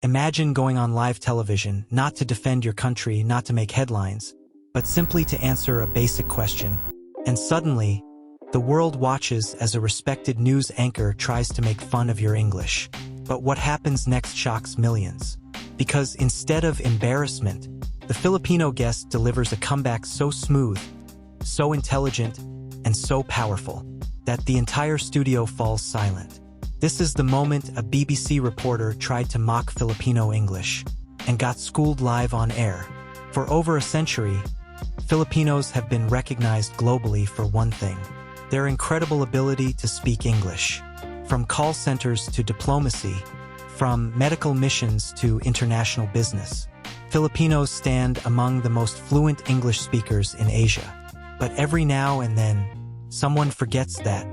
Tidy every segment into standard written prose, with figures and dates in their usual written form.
Imagine going on live television, not to defend your country, not to make headlines, but simply to answer a basic question. And suddenly, the world watches as a respected news anchor tries to make fun of your English. But what happens next shocks millions. Because instead of embarrassment, the Filipino guest delivers a comeback so smooth, so intelligent, and so powerful that the entire studio falls silent. This is the moment a BBC reporter tried to mock Filipino English and got schooled live on air. For over a century, Filipinos have been recognized globally for one thing: their incredible ability to speak English. From call centers to diplomacy, from medical missions to international business, Filipinos stand among the most fluent English speakers in Asia. But every now and then, someone forgets that.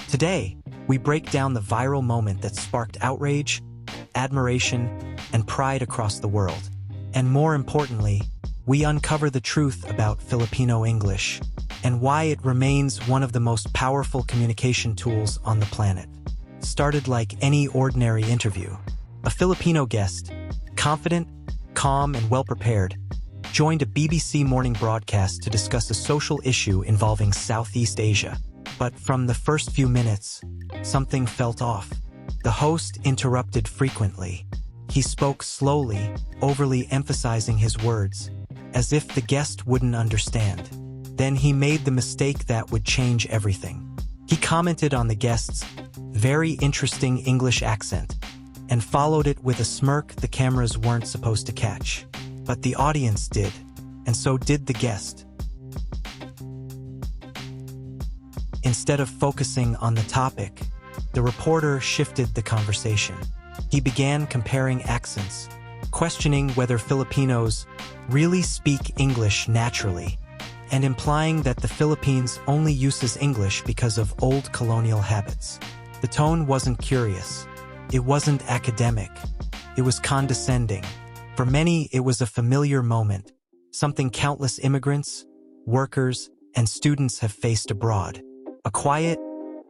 Today, we break down the viral moment that sparked outrage, admiration, and pride across the world. And more importantly, we uncover the truth about Filipino English and why it remains one of the most powerful communication tools on the planet. Started like any ordinary interview, a Filipino guest, confident, calm, and well-prepared, joined a BBC morning broadcast to discuss a social issue involving Southeast Asia. But from the first few minutes, something felt off. The host interrupted frequently. He spoke slowly, overly emphasizing his words, as if the guest wouldn't understand. Then he made the mistake that would change everything. He commented on the guest's very interesting English accent and followed it with a smirk the cameras weren't supposed to catch. But the audience did, and so did the guest. Instead of focusing on the topic, the reporter shifted the conversation. He began comparing accents, questioning whether Filipinos really speak English naturally, and implying that the Philippines only uses English because of old colonial habits. The tone wasn't curious. It wasn't academic. It was condescending. For many, it was a familiar moment, something countless immigrants, workers, and students have faced abroad. A quiet,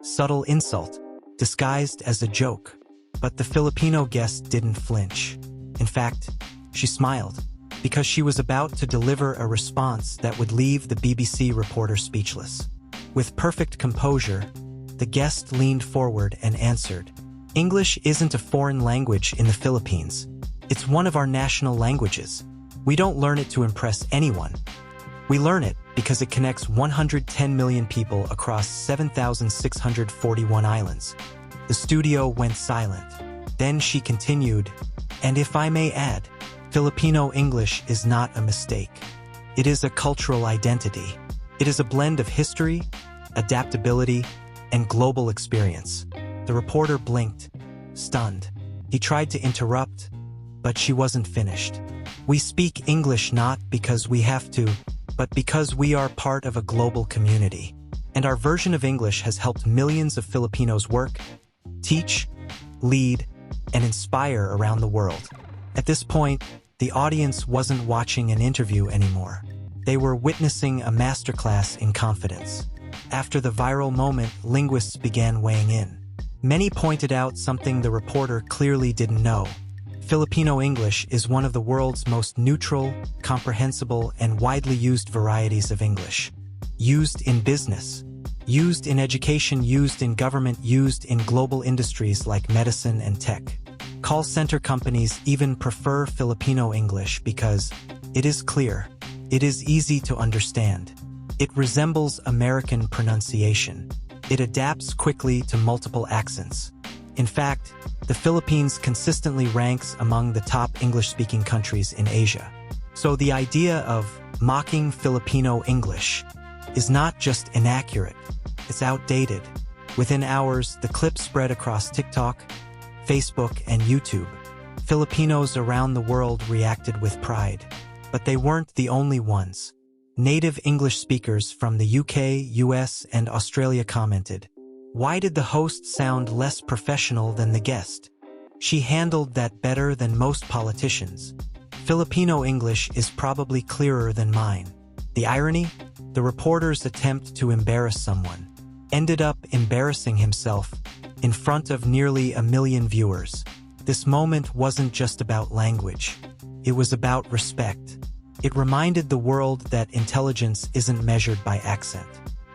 subtle insult, disguised as a joke. But the Filipino guest didn't flinch. In fact, she smiled, because she was about to deliver a response that would leave the BBC reporter speechless. With perfect composure, the guest leaned forward and answered, "English isn't a foreign language in the Philippines. It's one of our national languages. We don't learn it to impress anyone. We learn it because it connects 110 million people across 7,641 islands." The studio went silent. Then she continued, "And if I may add, Filipino English is not a mistake. It is a cultural identity. It is a blend of history, adaptability, and global experience." The reporter blinked, stunned. He tried to interrupt, but she wasn't finished. "We speak English not because we have to, but because we are part of a global community. And our version of English has helped millions of Filipinos work, teach, lead, and inspire around the world." At this point, the audience wasn't watching an interview anymore. They were witnessing a masterclass in confidence. After the viral moment, linguists began weighing in. Many pointed out something the reporter clearly didn't know. Filipino English is one of the world's most neutral, comprehensible, and widely used varieties of English. Used in business, used in education, used in government, used in global industries like medicine and tech. Call center companies even prefer Filipino English because it is clear, it is easy to understand, it resembles American pronunciation, it adapts quickly to multiple accents. In fact, the Philippines consistently ranks among the top English-speaking countries in Asia. So the idea of mocking Filipino English is not just inaccurate, it's outdated. Within hours, the clip spread across TikTok, Facebook, and YouTube. Filipinos around the world reacted with pride. But they weren't the only ones. Native English speakers from the UK, US, and Australia commented, "Why did the host sound less professional than the guest? She handled that better than most politicians. Filipino English is probably clearer than mine." The irony? The reporter's attempt to embarrass someone ended up embarrassing himself in front of nearly 1 million viewers. This moment wasn't just about language. It was about respect. It reminded the world that intelligence isn't measured by accent,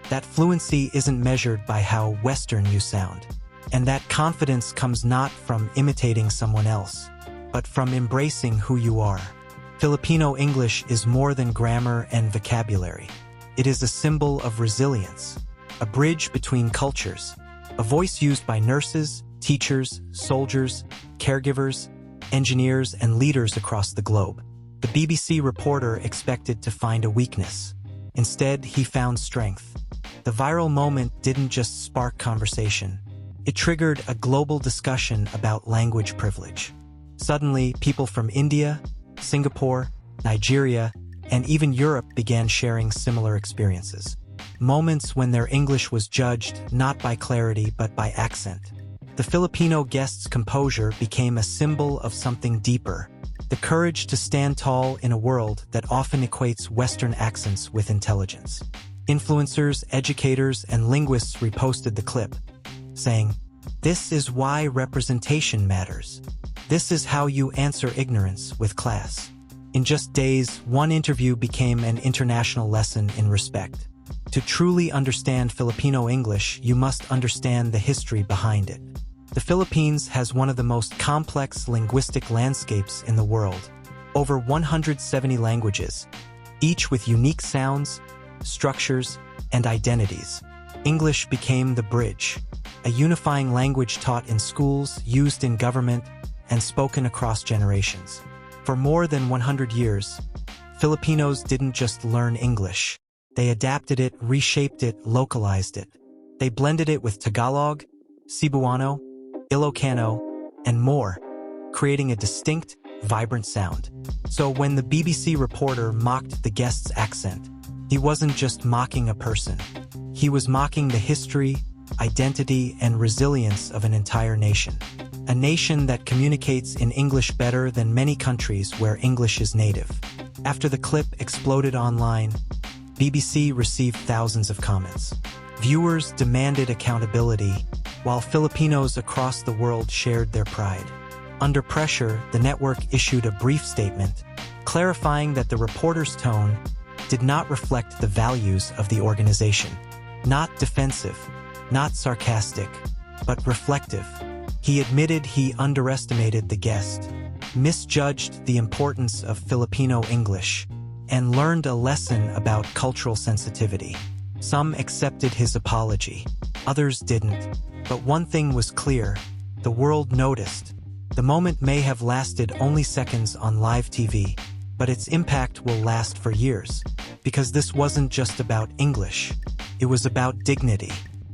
that fluency isn't measured by how Western you sound, and that confidence comes not from imitating someone else, but from embracing who you are. Filipino English is more than grammar and vocabulary. It is a symbol of resilience, a bridge between cultures, a voice used by nurses, teachers, soldiers, caregivers, engineers, and leaders across the globe. The BBC reporter expected to find a weakness. Instead, he found strength. The viral moment didn't just spark conversation. It triggered a global discussion about language privilege. Suddenly, people from India, Singapore, Nigeria, and even Europe began sharing similar experiences. Moments when their English was judged not by clarity but by accent. The Filipino guest's composure became a symbol of something deeper, the courage to stand tall in a world that often equates Western accents with intelligence. Influencers, educators, and linguists reposted the clip, saying, "This is why representation matters. This is how you answer ignorance with class." In just days, one interview became an international lesson in respect. To truly understand Filipino English, you must understand the history behind it. The Philippines has one of the most complex linguistic landscapes in the world. Over 170 languages, each with unique sounds, structures, and identities. English became the bridge, a unifying language taught in schools, used in government, and spoken across generations. For more than 100 years, Filipinos didn't just learn English. They adapted it, reshaped it, localized it. They blended it with Tagalog, Cebuano, Ilocano, and more, creating a distinct, vibrant sound. So when the BBC reporter mocked the guest's accent, he wasn't just mocking a person. He was mocking the history, identity, and resilience of an entire nation. A nation that communicates in English better than many countries where English is native. After the clip exploded online, BBC received thousands of comments. Viewers demanded accountability, while Filipinos across the world shared their pride. Under pressure, the network issued a brief statement, clarifying that the reporter's tone did not reflect the values of the organization. Not defensive, not sarcastic, but reflective. He admitted he underestimated the guest, misjudged the importance of Filipino English, and learned a lesson about cultural sensitivity. Some accepted his apology, others didn't. But one thing was clear: the world noticed. The moment may have lasted only seconds on live TV, but its impact will last for years. Because this wasn't just about English. It was about dignity.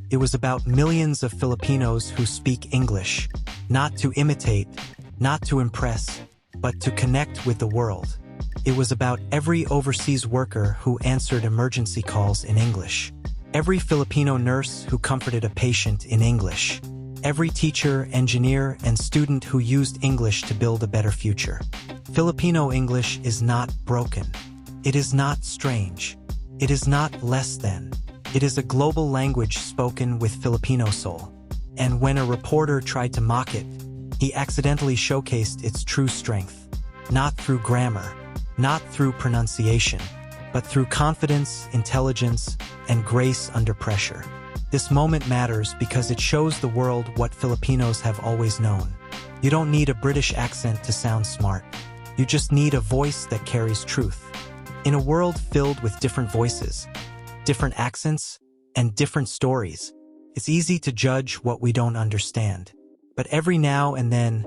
It was about millions of Filipinos who speak English, not to imitate, not to impress, but to connect with the world. It was about every overseas worker who answered emergency calls in English. Every Filipino nurse who comforted a patient in English. Every teacher, engineer, and student who used English to build a better future. Filipino English is not broken. It is not strange. It is not less than. It is a global language spoken with Filipino soul. And when a reporter tried to mock it, he accidentally showcased its true strength. Not through grammar, not through pronunciation, but through confidence, intelligence, and grace under pressure. This moment matters because it shows the world what Filipinos have always known. You don't need a British accent to sound smart. You just need a voice that carries truth. In a world filled with different voices, different accents, and different stories, it's easy to judge what we don't understand. But every now and then,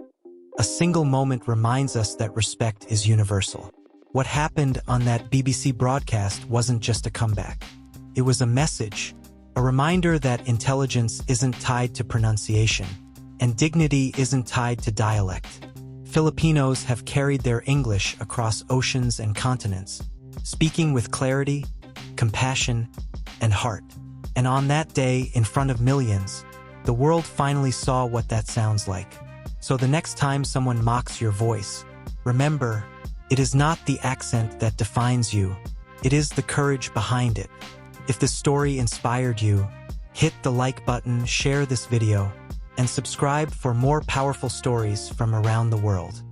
a single moment reminds us that respect is universal. What happened on that BBC broadcast wasn't just a comeback. It was a message, a reminder that intelligence isn't tied to pronunciation, and dignity isn't tied to dialect. Filipinos have carried their English across oceans and continents, speaking with clarity, compassion, and heart. And on that day, in front of millions, the world finally saw what that sounds like. So the next time someone mocks your voice, remember, it is not the accent that defines you, it is the courage behind it. If this story inspired you, hit the like button, share this video, and subscribe for more powerful stories from around the world.